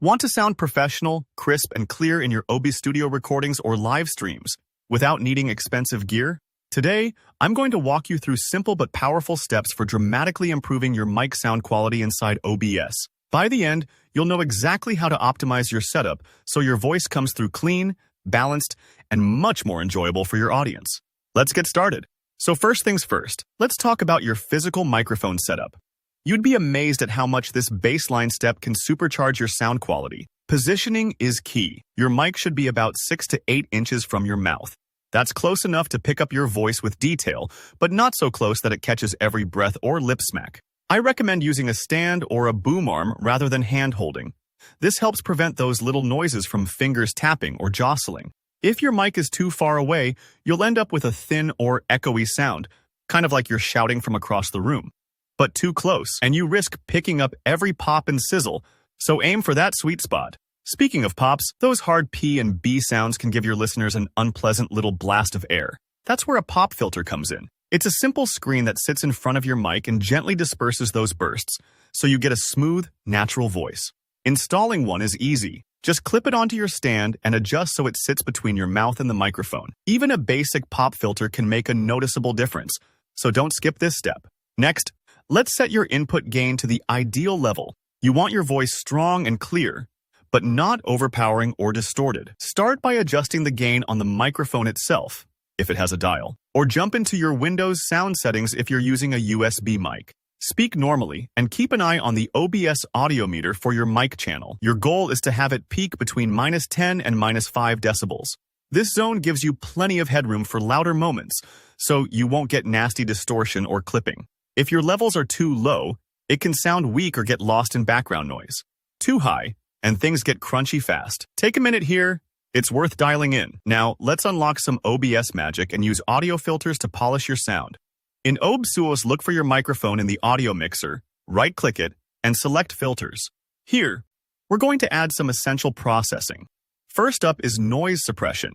Want to sound professional, crisp, and clear in your OBS Studio recordings or live streams without needing expensive gear? Today, I'm going to walk you through simple but powerful steps for dramatically improving your mic sound quality inside OBS. By the end, you'll know exactly how to optimize your setup so your voice comes through clean, balanced, and much more enjoyable for your audience. Let's get started. So first things first, let's talk about your physical microphone setup. You'd be amazed at how much this baseline step can supercharge your sound quality. Positioning is key. Your mic should be about 6 to 8 inches from your mouth. That's close enough to pick up your voice with detail, but not so close that it catches every breath or lip smack. I recommend using a stand or a boom arm rather than hand holding. This helps prevent those little noises from fingers tapping or jostling. If your mic is too far away, you'll end up with a thin or echoey sound, kind of like you're shouting from across the room. But too close, and you risk picking up every pop and sizzle, so aim for that sweet spot. Speaking of pops, those hard P and B sounds can give your listeners an unpleasant little blast of air. That's where a pop filter comes in. It's a simple screen that sits in front of your mic and gently disperses those bursts, so you get a smooth, natural voice. Installing one is easy. Just clip it onto your stand and adjust so it sits between your mouth and the microphone. Even a basic pop filter can make a noticeable difference, so don't skip this step. Next, let's set your input gain to the ideal level. You want your voice strong and clear, but not overpowering or distorted. Start by adjusting the gain on the microphone itself, if it has a dial, or jump into your Windows sound settings if you're using a USB mic. Speak normally and keep an eye on the OBS audio meter for your mic channel. Your goal is to have it peak between -10 and -5 decibels. This zone gives you plenty of headroom for louder moments, so you won't get nasty distortion or clipping. If your levels are too low, it can sound weak or get lost in background noise. Too high, and things get crunchy fast. Take a minute here. It's worth dialing in. Now, let's unlock some OBS magic and use audio filters to polish your sound. In OBS Studio, look for your microphone in the audio mixer, right-click it, and select Filters. Here, we're going to add some essential processing. First up is noise suppression.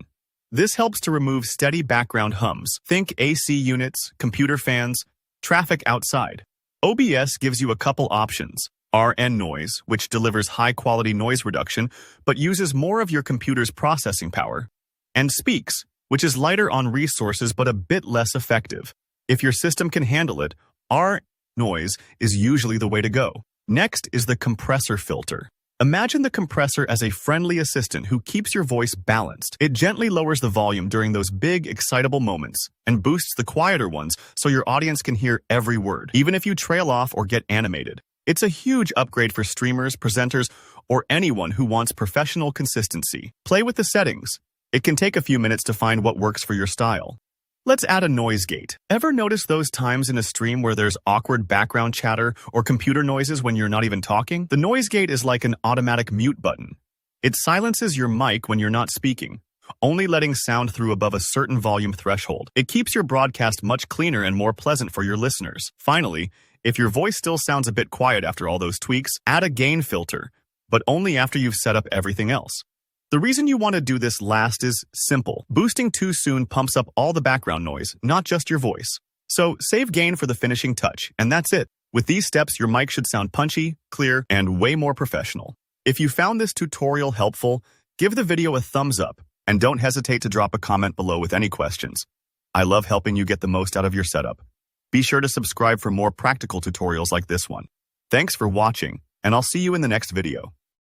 This helps to remove steady background hums. Think AC units, computer fans, traffic outside. OBS gives you a couple options. RN noise, which delivers high-quality noise reduction, but uses more of your computer's processing power. And Speaks, which is lighter on resources but a bit less effective. If your system can handle it, RN noise is usually the way to go. Next is the compressor filter. Imagine the compressor as a friendly assistant who keeps your voice balanced. It gently lowers the volume during those big, excitable moments and boosts the quieter ones so your audience can hear every word, even if you trail off or get animated. It's a huge upgrade for streamers, presenters, or anyone who wants professional consistency. Play with the settings. It can take a few minutes to find what works for your style. Let's add a noise gate. Ever notice those times in a stream where there's awkward background chatter or computer noises when you're not even talking? The noise gate is like an automatic mute button. It silences your mic when you're not speaking, only letting sound through above a certain volume threshold. It keeps your broadcast much cleaner and more pleasant for your listeners. Finally, if your voice still sounds a bit quiet after all those tweaks, add a gain filter, but only after you've set up everything else. The reason you want to do this last is simple. Boosting too soon pumps up all the background noise, not just your voice. So save gain for the finishing touch, and that's it. With these steps, your mic should sound punchy, clear, and way more professional. If you found this tutorial helpful, give the video a thumbs up, and don't hesitate to drop a comment below with any questions. I love helping you get the most out of your setup. Be sure to subscribe for more practical tutorials like this one. Thanks for watching, and I'll see you in the next video.